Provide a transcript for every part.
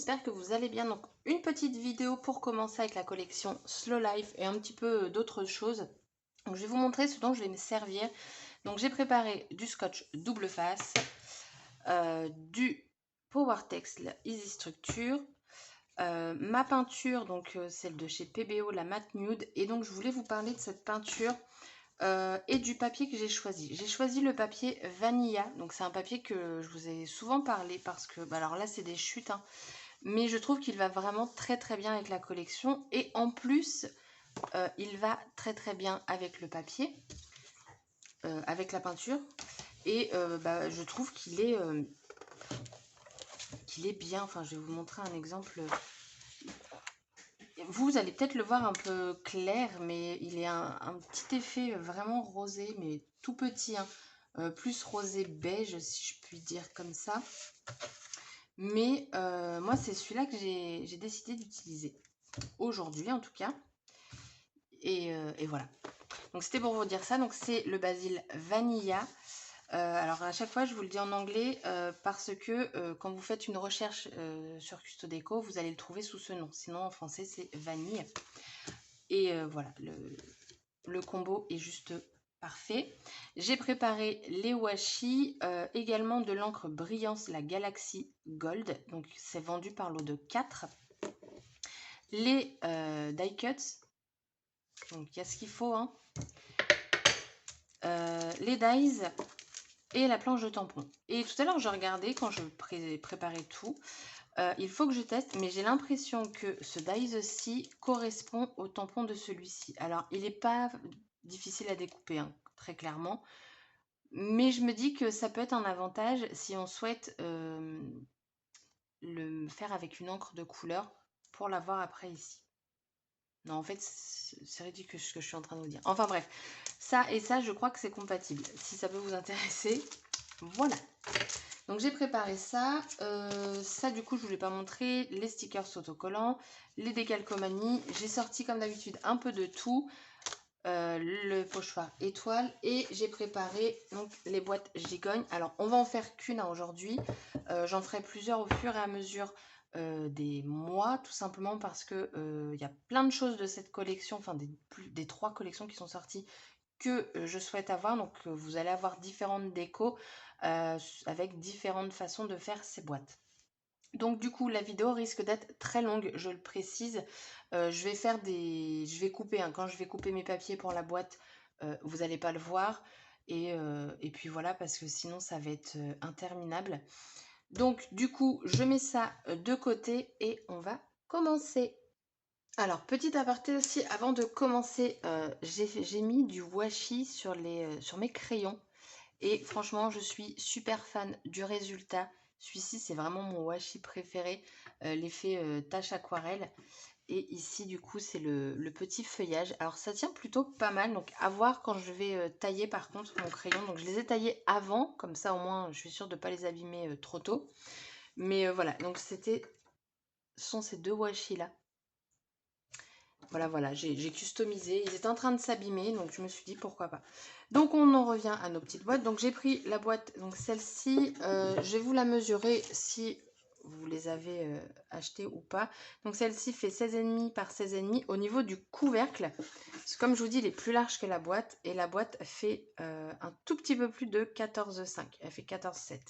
j'espère que vous allez bien. Donc une petite vidéo pour commencer avec la collection Slow Life et un petit peu d'autres choses. Donc je vais vous montrer ce dont je vais me servir. Donc j'ai préparé du scotch double face, du Powertex Easy Structure, ma peinture, donc celle de chez PBO, la Matte Nude. Et donc je voulais vous parler de cette peinture et du papier que j'ai choisi. J'ai choisi le papier Vanilla. Donc c'est un papier que je vous ai souvent parlé parce que, bah alors là c'est des chutes, hein, mais je trouve qu'il va vraiment très très bien avec la collection. Et en plus, il va très très bien avec le papier, avec la peinture. Et bah, je trouve qu'il est bien. Enfin, je vais vous montrer un exemple. Vous allez peut-être le voir un peu clair, mais il est un petit effet vraiment rosé, mais tout petit, hein. Plus rosé beige, si je puis dire comme ça. Mais moi, c'est celui-là que j'ai décidé d'utiliser aujourd'hui, en tout cas. Et voilà. Donc, c'était pour vous dire ça. Donc, c'est le basil vanilla. Alors, à chaque fois, je vous le dis en anglais parce que quand vous faites une recherche sur Custo Déco, vous allez le trouver sous ce nom. Sinon, en français, c'est vanille. Et voilà, le combo est juste parfait. J'ai préparé les washi, également de l'encre Brillance, la Galaxy Gold. Donc, c'est vendu par lot de 4. Les die cuts. Donc, il y a ce qu'il faut, hein. Les dies et la planche de tampon. Et tout à l'heure, je regardais quand je préparais tout. Il faut que je teste, mais j'ai l'impression que ce dies-ci correspond au tampon de celui-ci. Alors, il n'est pas difficile à découper, hein, très clairement. Mais je me dis que ça peut être un avantage si on souhaite le faire avec une encre de couleur pour l'avoir après ici. Non, en fait, c'est ridicule ce que je suis en train de vous dire. Enfin bref, ça et ça, je crois que c'est compatible. Si ça peut vous intéresser, voilà. Donc j'ai préparé ça. Ça, du coup, je ne vous l'ai pas montré. Les stickers autocollants, les décalcomanies. J'ai sorti, comme d'habitude, un peu de tout. Le pochoir étoile. Et j'ai préparé donc les boîtes gigognes. Alors, on va en faire qu'une aujourd'hui. J'en ferai plusieurs au fur et à mesure des mois, tout simplement parce que il y a plein de choses de cette collection, enfin des 3 collections qui sont sorties que je souhaite avoir. Donc vous allez avoir différentes décos avec différentes façons de faire ces boîtes. Donc du coup la vidéo risque d'être très longue, je le précise. Je vais couper, hein. Quand je vais couper mes papiers pour la boîte, vous n'allez pas le voir. Et puis voilà, parce que sinon ça va être interminable. Donc du coup, je mets ça de côté et on va commencer. Alors, petit aparté aussi, avant de commencer, j'ai mis du washi sur mes crayons. Et franchement, je suis super fan du résultat. Celui-ci, c'est vraiment mon washi préféré, l'effet tache aquarelle. Et ici, du coup, c'est le petit feuillage. Alors, ça tient plutôt pas mal. Donc, à voir quand je vais tailler, par contre, mon crayon. Donc, je les ai taillés avant. Comme ça, au moins, je suis sûre de ne pas les abîmer trop tôt. Mais voilà, donc ce sont ces 2 washi-là. Voilà, j'ai customisé. Ils étaient en train de s'abîmer, donc je me suis dit pourquoi pas. Donc on en revient à nos petites boîtes. Donc j'ai pris la boîte, donc celle-ci, je vais vous la mesurer si vous les avez achetées ou pas. Donc celle-ci fait 16,5 par 16,5 au niveau du couvercle. Comme je vous dis, il est plus large que la boîte. Et la boîte fait un tout petit peu plus de 14,5. Elle fait 14,7.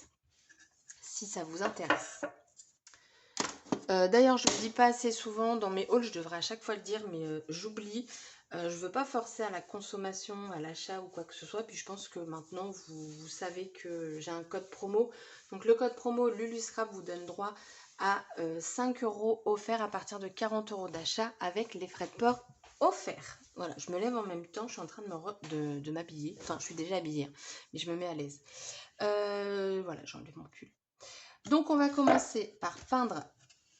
Si ça vous intéresse. D'ailleurs, je ne le dis pas assez souvent dans mes hauls, je devrais à chaque fois le dire, mais j'oublie. Je ne veux pas forcer à la consommation, à l'achat ou quoi que ce soit. Puis je pense que maintenant, vous savez que j'ai un code promo. Donc le code promo LuluScrap vous donne droit à 5 € offerts à partir de 40 € d'achat avec les frais de port offerts. Voilà, je me lève en même temps, je suis en train de m'habiller. Enfin, je suis déjà habillée, hein, mais je me mets à l'aise. Voilà, j'enlève mon pull. Donc on va commencer par peindre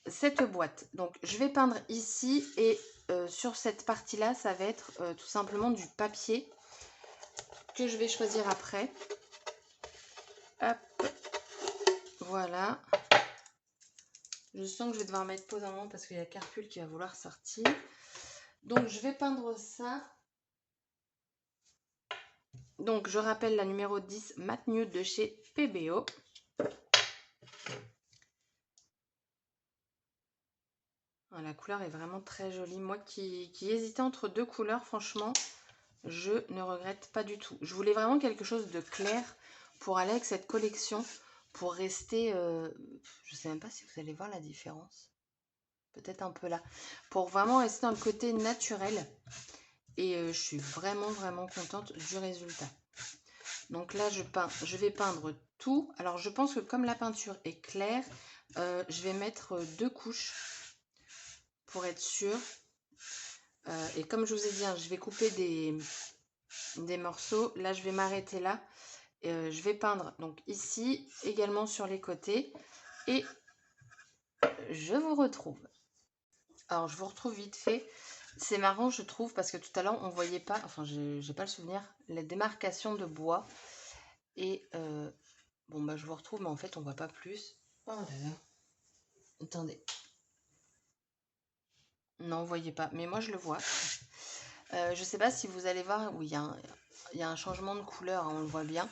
cette boîte. Donc je vais peindre ici et sur cette partie là ça va être tout simplement du papier que je vais choisir après. Hop, voilà. Je sens que je vais devoir mettre pause un moment parce qu'il y a Carpul qui va vouloir sortir. Donc je vais peindre ça. Donc je rappelle la numéro 10 Matte Nude de chez PBO. La couleur est vraiment très jolie. Moi qui hésitais entre deux couleurs, franchement, je ne regrette pas du tout. Je voulais vraiment quelque chose de clair pour aller avec cette collection, pour rester... je ne sais même pas si vous allez voir la différence. Peut-être un peu là. Pour vraiment rester dans le côté naturel. Et je suis vraiment, vraiment contente du résultat. Donc là, je vais peindre tout. Alors, je pense que comme la peinture est claire, je vais mettre 2 couches pour être sûre. Et comme je vous ai dit, hein, je vais couper des morceaux. Là, je vais m'arrêter là. Je vais peindre donc ici, également sur les côtés. Et je vous retrouve. Alors, je vous retrouve vite fait. C'est marrant, je trouve, parce que tout à l'heure, on ne voyait pas, enfin, j'ai pas le souvenir, les démarcations de bois. Et bon, bah, je vous retrouve, mais en fait, on voit pas plus. Oh là là. Attendez. Non, vous voyez pas, mais moi, je le vois. Je sais pas si vous allez voir, oui, il y a un changement de couleur, hein, on le voit bien.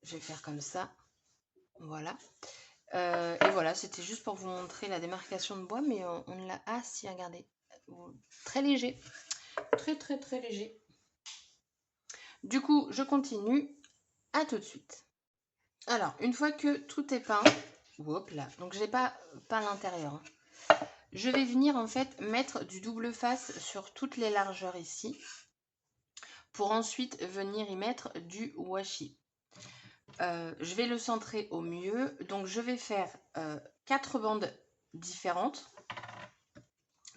Je vais faire comme ça. Voilà. Et voilà, c'était juste pour vous montrer la démarcation de bois, mais on l'a... Ah si, regardez. Très léger. Très, très, très léger. Du coup, je continue. À tout de suite. Alors, une fois que tout est peint, hop là, donc je n'ai pas peint l'intérieur. Je vais venir en fait mettre du double face sur toutes les largeurs ici, pour ensuite venir y mettre du washi. Je vais le centrer au mieux, donc je vais faire 4 bandes différentes.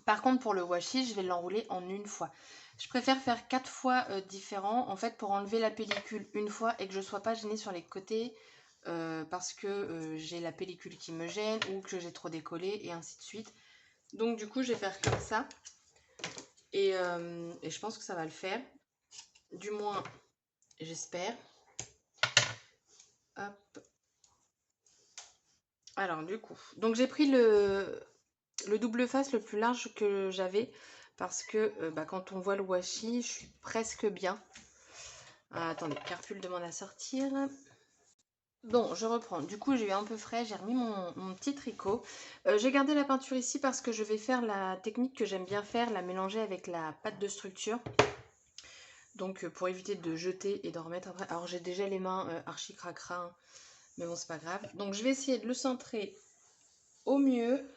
Par contre, pour le washi, je vais l'enrouler en une fois. Je préfère faire 4 fois différents, en fait, pour enlever la pellicule une fois et que je ne sois pas gênée sur les côtés parce que j'ai la pellicule qui me gêne ou que j'ai trop décollé et ainsi de suite. Donc, du coup, je vais faire comme ça et je pense que ça va le faire. Du moins, j'espère. Hop. Alors, du coup, donc j'ai pris le double face le plus large que j'avais parce que bah, quand on voit le washi, je suis presque bien. Ah, attendez, Carpule demande à sortir. Bon, je reprends. Du coup, j'ai eu un peu frais, j'ai remis mon petit tricot. J'ai gardé la peinture ici parce que je vais faire la technique que j'aime bien faire, la mélanger avec la pâte de structure. Donc, pour éviter de jeter et d'en remettre après. Alors, j'ai déjà les mains archi cracra, hein, mais bon, c'est pas grave. Donc, je vais essayer de le centrer au mieux.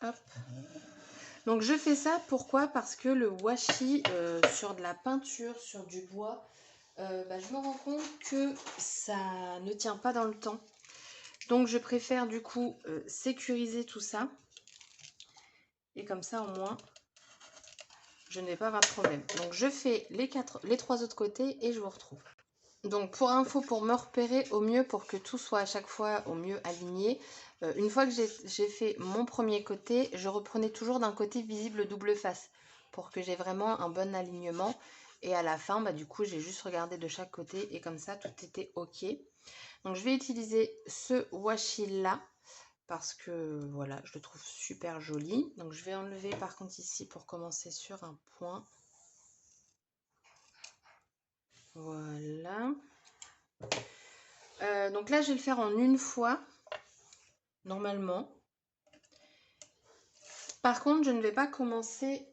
Hop. Donc je fais ça, pourquoi? Parce que le washi sur de la peinture, sur du bois, bah, je me rends compte que ça ne tient pas dans le temps. Donc je préfère du coup sécuriser tout ça. Et comme ça au moins, je ne vais pas avoir de problème. Donc je fais les 3 autres côtés et je vous retrouve. Donc pour info, pour me repérer au mieux, pour que tout soit à chaque fois au mieux aligné, une fois que j'ai fait mon premier côté, je reprenais toujours d'un côté visible double face pour que j'ai vraiment un bon alignement. Et à la fin, bah, du coup, j'ai juste regardé de chaque côté et comme ça, tout était OK. Donc je vais utiliser ce washi là parce que voilà, je le trouve super joli. Donc je vais enlever par contre ici pour commencer sur un point. Voilà. Donc là, je vais le faire en une fois, normalement. Par contre, je ne vais pas commencer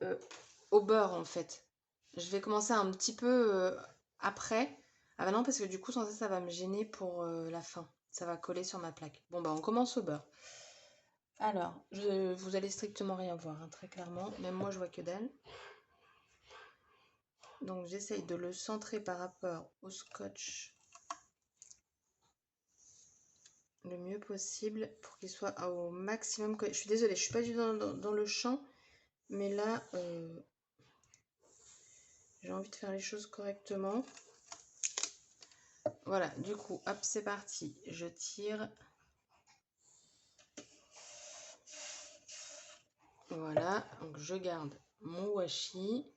au beurre, en fait. Je vais commencer un petit peu après. Ah bah non, parce que du coup, sans ça, ça va me gêner pour la fin. Ça va coller sur ma plaque. Bon, bah on commence au beurre. Alors, vous allez strictement rien voir, hein, très clairement. Même moi, je vois que dalle. Donc, j'essaye de le centrer par rapport au scotch le mieux possible pour qu'il soit au maximum. Je suis désolée, je suis pas du tout dans le champ, mais là, j'ai envie de faire les choses correctement. Voilà, du coup, hop, c'est parti. Je tire. Voilà, donc je garde mon washi.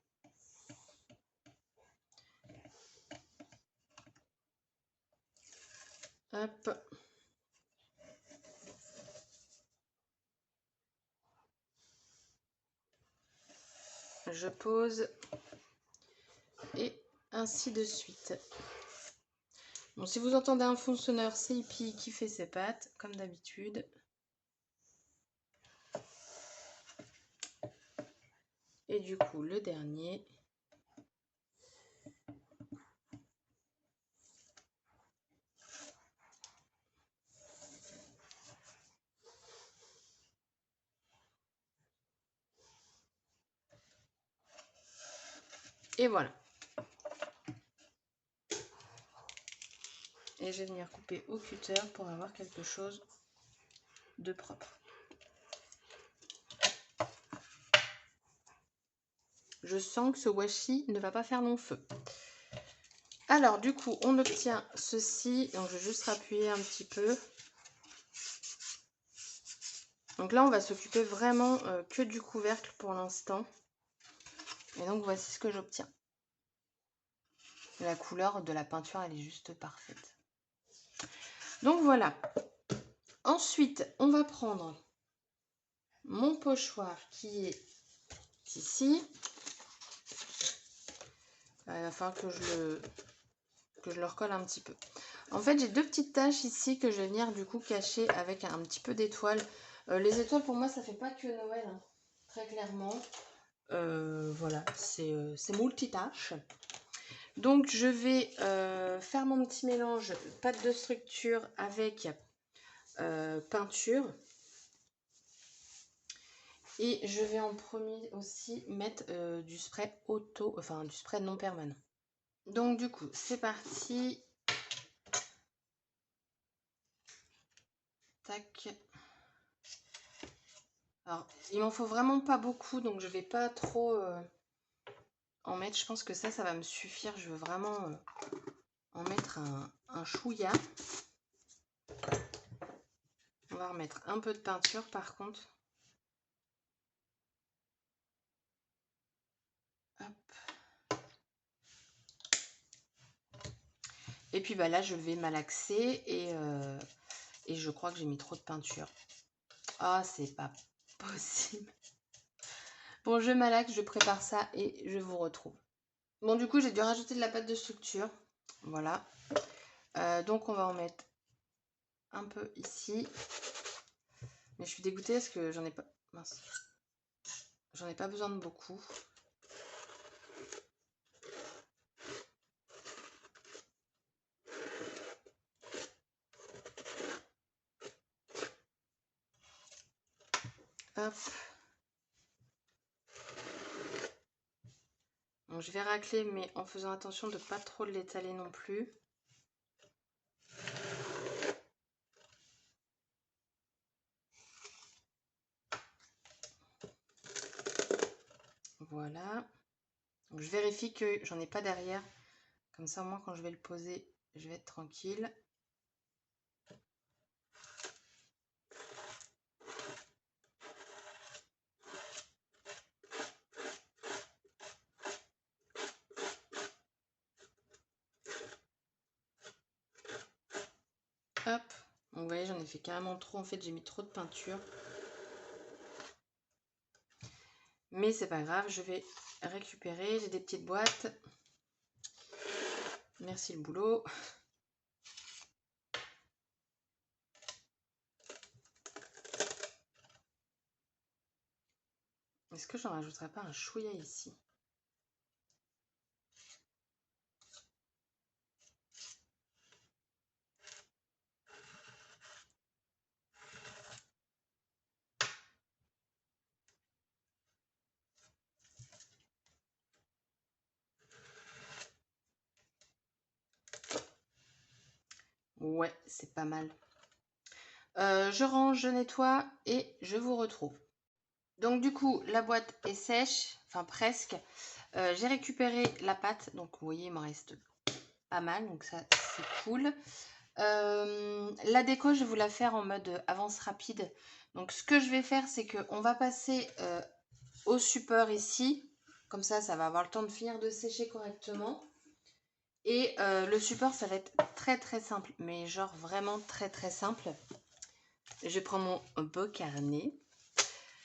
Hop. Je pose et ainsi de suite. Bon, si vous entendez un fond sonore, c'est Hippie qui fait ses pâtes, comme d'habitude. Et du coup, le dernier. Et voilà. Et je vais venir couper au cutter pour avoir quelque chose de propre. Je sens que ce washi ne va pas faire long feu. Alors, du coup, on obtient ceci. Donc, je vais juste appuyer un petit peu. Donc là, on va s'occuper vraiment que du couvercle pour l'instant. Et donc, voici ce que j'obtiens. La couleur de la peinture, elle est juste parfaite. Donc, voilà. Ensuite, on va prendre mon pochoir qui est ici. Il va falloir que je le recolle un petit peu. En fait, j'ai deux petites taches ici que je vais venir du coup cacher avec un petit peu d'étoiles. Les étoiles, pour moi, ça fait pas que Noël, hein, très clairement. Voilà, c'est multitâche. Donc, je vais faire mon petit mélange pâte de structure avec peinture. Et je vais en premier aussi mettre du spray auto, enfin du spray non permanent. Donc, du coup, c'est parti. Tac. Alors, il m'en faut vraiment pas beaucoup, donc je vais pas trop en mettre. Je pense que ça va me suffire. Je veux vraiment en mettre un chouïa. On va remettre un peu de peinture par contre. Hop. Et puis bah là, je vais malaxer et je crois que j'ai mis trop de peinture. Ah, c'est pas possible. Bon, je malaxe, je prépare ça et je vous retrouve. Bon, du coup, j'ai dû rajouter de la pâte de structure. Voilà. Donc, on va en mettre un peu ici. Mais je suis dégoûtée parce que j'en ai pas... Mince. J'en ai pas besoin de beaucoup. Hop. Donc, je vais racler, mais en faisant attention de ne pas trop l'étaler non plus. Voilà. Donc, je vérifie que j'en ai pas derrière. Comme ça, au moins, quand je vais le poser, je vais être tranquille. Hop. Donc, vous voyez, j'en ai fait carrément trop. En fait, j'ai mis trop de peinture. Mais c'est pas grave, je vais récupérer. J'ai des petites boîtes. Merci le boulot. Est-ce que j'en rajouterai pas un chouïa ici? Ouais, c'est pas mal. Je range, je nettoie et je vous retrouve. Donc du coup, la boîte est sèche, enfin presque. J'ai récupéré la pâte, donc vous voyez, il m'en reste pas mal, donc ça c'est cool. La déco, je vais vous la faire en mode avance rapide. Donc ce que je vais faire, c'est qu'on va passer au support ici. Comme ça va avoir le temps de finir de sécher correctement. Et le support, ça va être très très simple, mais genre vraiment très très simple. Je prends mon beau carnet.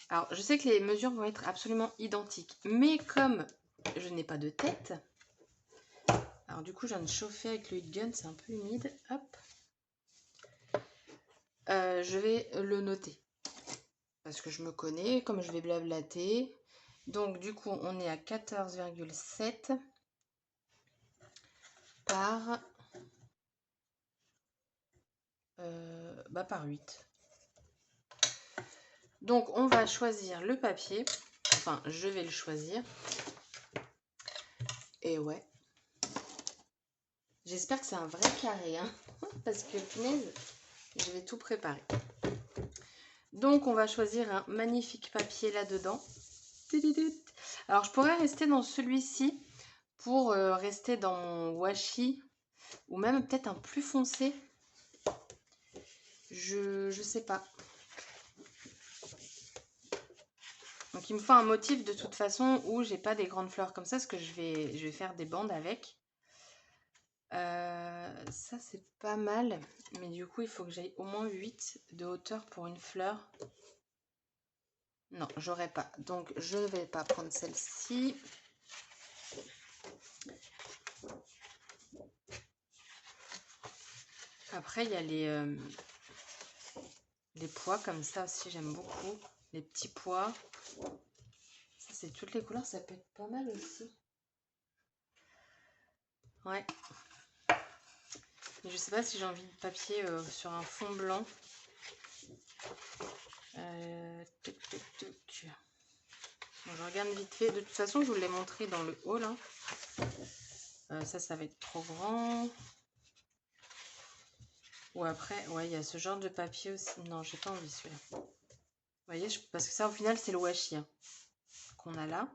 Alors, je sais que les mesures vont être absolument identiques, mais comme je n'ai pas de tête, Alors du coup, je viens de chauffer avec le heat gun, c'est un peu humide. Hop. Je vais le noter. Parce que je me connais, comme je vais blablater. Donc du coup, on est à 14,7 par, par 8. Donc on va choisir le papier. Enfin, je vais le choisir. Et ouais. J'espère que c'est un vrai carré, hein, parce que punaise, je vais tout préparer. Donc on va choisir un magnifique papier là-dedans. Alors je pourrais rester dans celui-ci pour rester dans mon washi, ou même peut-être un plus foncé. Je sais pas. Donc il me faut un motif de toute façon où j'ai pas des grandes fleurs comme ça, parce que je vais faire des bandes avec. Ça c'est pas mal, mais du coup il faut que j'aille au moins 8 de hauteur pour une fleur. Non, j'aurais pas, donc je ne vais pas prendre celle-ci. Après il y a les pois comme ça aussi, j'aime beaucoup les petits pois. Ça c'est toutes les couleurs, ça peut être pas mal aussi. Ouais. Mais je sais pas si j'ai envie de papier sur un fond blanc. Bon, je regarde vite fait. De toute façon, je vous l'ai montré dans le haul. Hein. Ça va être trop grand. Ou après, ouais, il y a ce genre de papier aussi. Non, j'ai pas envie celui-là. Vous voyez, parce que ça, au final, c'est le washi hein, qu'on a là.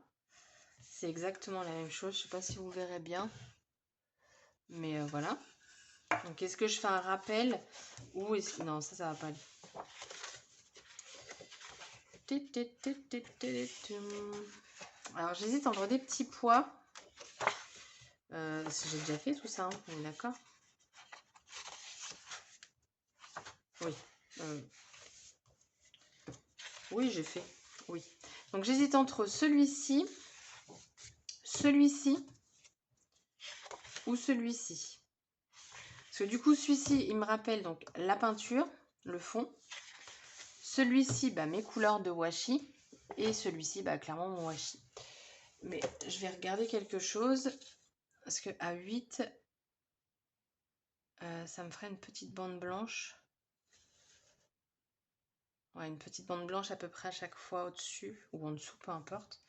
C'est exactement la même chose. Je sais pas si vous verrez bien. Mais voilà. Donc, est-ce que je fais un rappel ou est-ce que... Non, ça va pas aller. Alors, j'hésite entre des petits pois. J'ai déjà fait tout ça, hein, d'accord? Oui. Oui, j'ai fait. Oui. Donc, j'hésite entre celui-ci ou celui-ci. Parce que du coup, celui-ci, il me rappelle donc la peinture, le fond. Celui-ci, mes couleurs de washi. Et celui-ci, clairement, mon washi. Mais je vais regarder quelque chose. Parce que à 8, ça me ferait une petite bande blanche. Ouais, une petite bande blanche à peu près à chaque fois au-dessus ou en dessous, peu importe.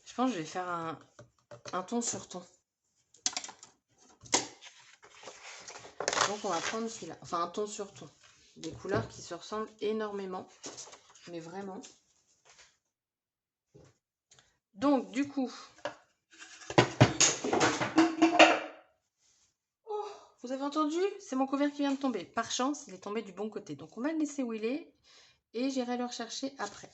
Je pense que je vais faire un ton sur ton. Donc on va prendre celui-là. Enfin, un ton sur ton. Des couleurs qui se ressemblent énormément. Mais vraiment. Donc, du coup... Oh, vous avez entendu? C'est mon couvert qui vient de tomber. Par chance, il est tombé du bon côté. Donc, on va le laisser où il est. Et j'irai le rechercher après.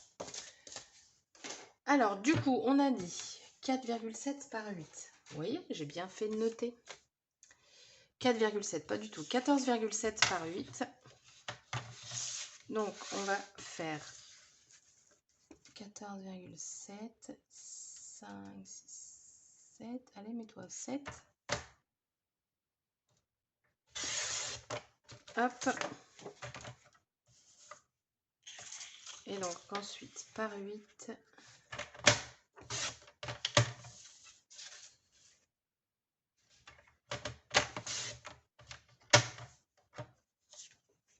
Alors, du coup, on a dit 4,7 par 8. Vous voyez, j'ai bien fait de noter. 4,7, pas du tout. 14,7 par 8. Donc, on va faire 14,7, 5, 6, 7. Allez, mets-toi 7. Hop. Et donc, ensuite, par 8.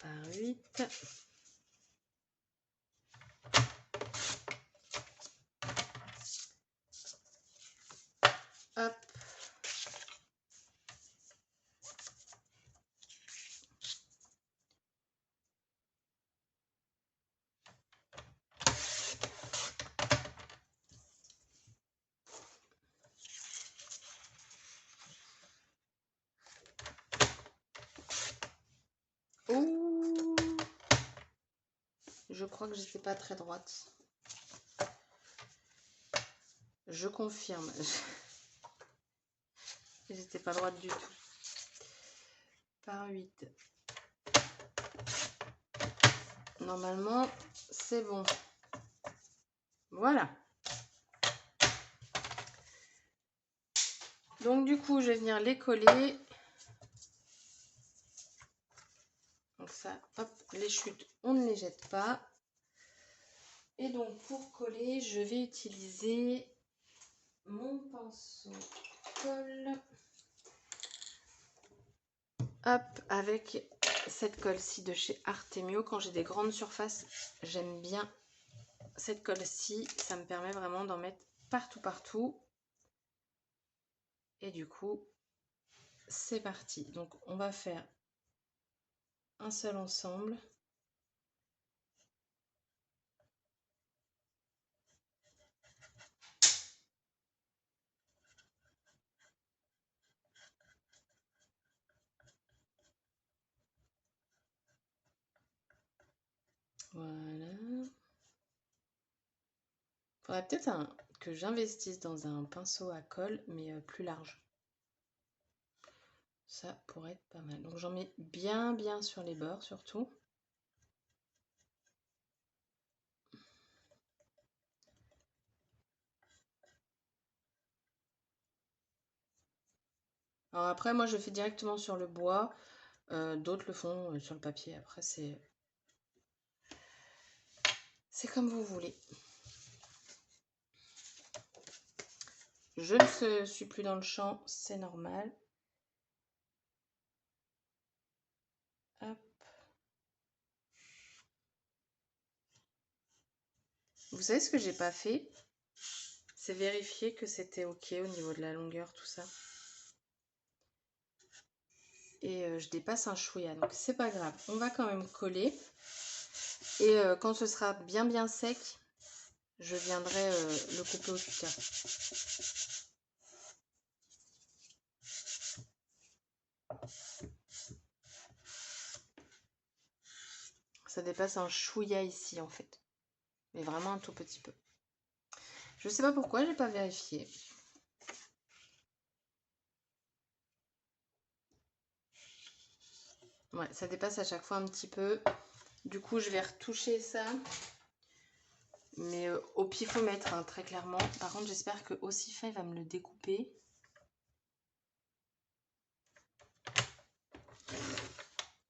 Par 8. Hop. Ouh. Je crois que j'étais pas très droite. Je confirme. J'étais pas droite du tout. Par 8. Normalement, c'est bon. Voilà. Donc du coup, je vais venir les coller. Donc ça, hop, les chutes, on ne les jette pas. Et donc pour coller, je vais utiliser mon pinceau colle. Hop, avec cette colle-ci de chez Artemio. Quand j'ai des grandes surfaces, j'aime bien cette colle-ci. Ça me permet vraiment d'en mettre partout. Et du coup, c'est parti. Donc on va faire un seul ensemble. Voilà. Faudrait peut-être que j'investisse dans un pinceau à colle, mais plus large. Ça pourrait être pas mal. Donc j'en mets bien sur les bords surtout. Alors après, moi je fais directement sur le bois. D'autres le font sur le papier. Après, c'est comme vous voulez. Je ne suis plus dans le champ, c'est normal. Hop. Vous savez ce que j'ai pas fait? C'est vérifier que c'était ok au niveau de la longueur, tout ça. Et je dépasse un chouïa, donc c'est pas grave. On va quand même coller. Et quand ce sera bien sec, je viendrai le couper au tuteur. Ça dépasse un chouïa ici en fait. Mais vraiment un tout petit peu. Je sais pas pourquoi, j'ai pas vérifié. Ouais, ça dépasse à chaque fois un petit peu. Du coup, je vais retoucher ça. Mais au pifomètre, hein, très clairement. Par contre, j'espère que aussi fin, il va me le découper.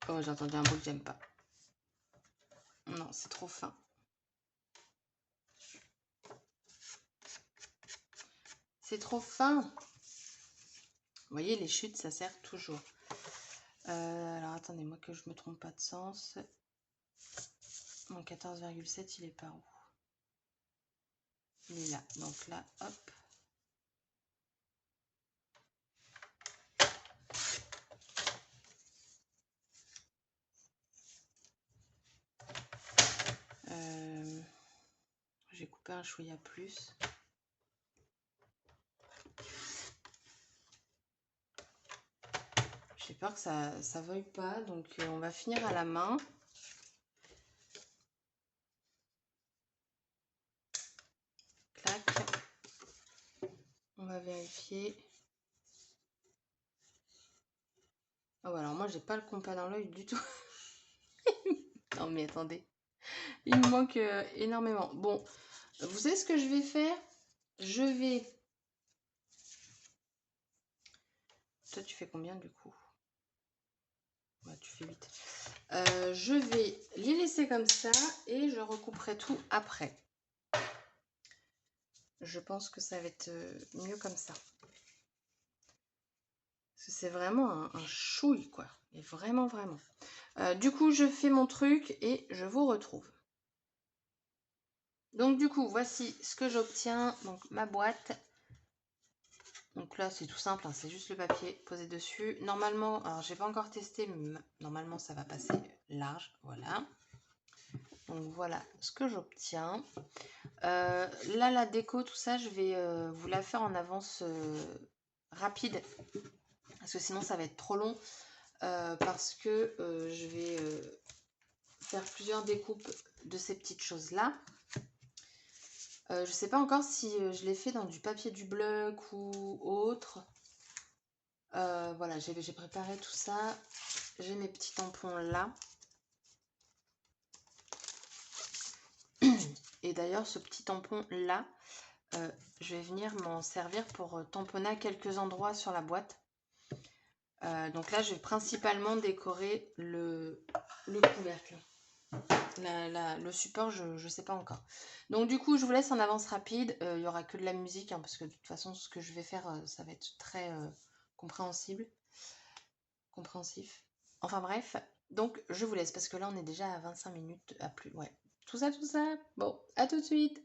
Oh, j'ai entendu un bruit que j'aime pas. Non, c'est trop fin. C'est trop fin. Vous voyez, les chutes, ça sert toujours. Alors, attendez-moi que je me trompe pas de sens. Mon 14,7, il est par où? Il est là. Donc là, hop. J'ai coupé un chouïa plus. J'ai peur que ça veuille pas, donc on va finir à la main. Clac. On va vérifier. Ah ouais, alors moi j'ai pas le compas dans l'œil du tout. Non mais attendez. Il me manque énormément. Bon, vous savez ce que je vais faire? Je vais... Toi tu fais combien du coup? Ouais, tu fais 8. Je vais les laisser comme ça et je recouperai tout après. Je pense que ça va être mieux comme ça. Parce que c'est vraiment un chouille, quoi. Et vraiment. Du coup, je fais mon truc et je vous retrouve. Donc, du coup, voici ce que j'obtiens. Donc, ma boîte. Donc là, c'est tout simple. Hein, c'est juste le papier posé dessus. Normalement, alors, j'ai pas encore testé, mais normalement, ça va passer large. Voilà. Donc, voilà ce que j'obtiens. Là, la déco, tout ça, je vais vous la faire en avance rapide. Parce que sinon, ça va être trop long. Parce que je vais faire plusieurs découpes de ces petites choses-là. Je ne sais pas encore si je l'ai fait dans du papier du bloc ou autre. Voilà, j'ai préparé tout ça. J'ai mes petits tampons là. Et d'ailleurs, ce petit tampon là, je vais venir m'en servir pour tamponner à quelques endroits sur la boîte. Donc là, je vais principalement décorer le couvercle. Le support, je ne sais pas encore. Donc du coup, je vous laisse en avance rapide. Il n'y aura que de la musique, hein, parce que de toute façon, ce que je vais faire, ça va être très compréhensif. Enfin bref, donc je vous laisse, parce que là, on est déjà à 25 minutes, à plus. Ouais, tout ça. Bon, à tout de suite.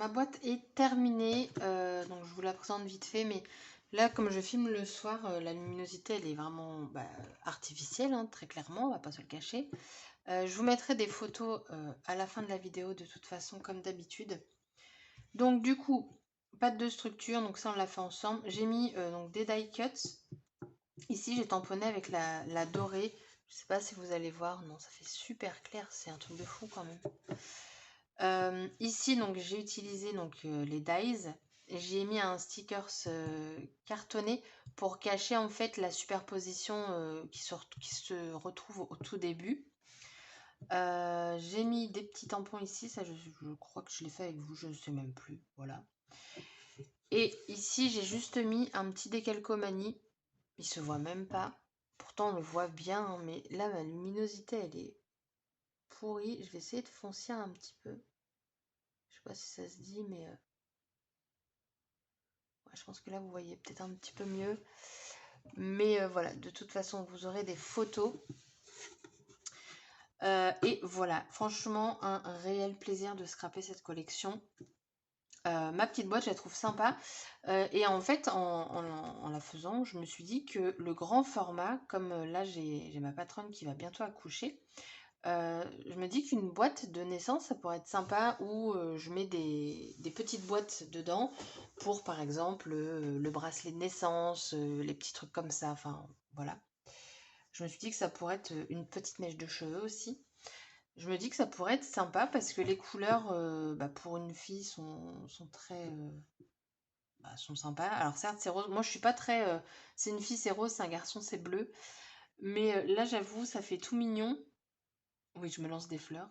ma boîte est terminée. Donc je vous la présente vite fait, mais là, comme je filme le soir, la luminosité, elle est vraiment artificielle, hein, très clairement, on va pas se le cacher. Je vous mettrai des photos à la fin de la vidéo, de toute façon, comme d'habitude. Donc du coup, pâte de structure, donc ça on l'a fait ensemble. J'ai mis donc des die cuts. Ici, j'ai tamponné avec la dorée. Je sais pas si vous allez voir. Non, ça fait super clair. C'est un truc de fou quand même. Ici, donc, j'ai utilisé donc, les dies. J'ai mis un stickers cartonné pour cacher en fait la superposition qui se retrouve au tout début. J'ai mis des petits tampons ici. Ça, je crois que je l'ai fait avec vous. Je ne sais même plus. Voilà. Et ici, j'ai juste mis un petit décalcomanie. Il se voit même pas. Pourtant, on le voit bien, hein, mais là, ma luminosité, elle est pourrie. Je vais essayer de foncier un petit peu. Je sais pas si ça se dit, mais ouais, je pense que là, vous voyez peut-être un petit peu mieux. Mais voilà, de toute façon, vous aurez des photos. Et voilà, franchement, un réel plaisir de scraper cette collection. Ma petite boîte, je la trouve sympa. Et en fait, en la faisant, je me suis dit que le grand format, comme là, j'ai ma patronne qui va bientôt accoucher, je me dis qu'une boîte de naissance, ça pourrait être sympa où je mets des petites boîtes dedans pour, par exemple, le bracelet de naissance, les petits trucs comme ça. Enfin, voilà. Je me suis dit que ça pourrait être une petite mèche de cheveux aussi. Je me dis que ça pourrait être sympa parce que les couleurs, pour une fille, sont très, sont sympas. Alors certes, c'est rose. Moi, je suis pas très. C'est une fille, c'est rose, c'est un garçon, c'est bleu. Mais là, j'avoue, ça fait tout mignon. Oui, je me lance des fleurs.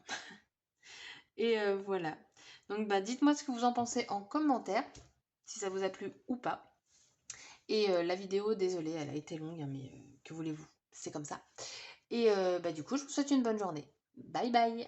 Et voilà. Donc, dites-moi ce que vous en pensez en commentaire, si ça vous a plu ou pas. Et la vidéo, désolée, elle a été longue, hein, mais que voulez-vous? C'est comme ça. Et du coup, je vous souhaite une bonne journée. Bye bye!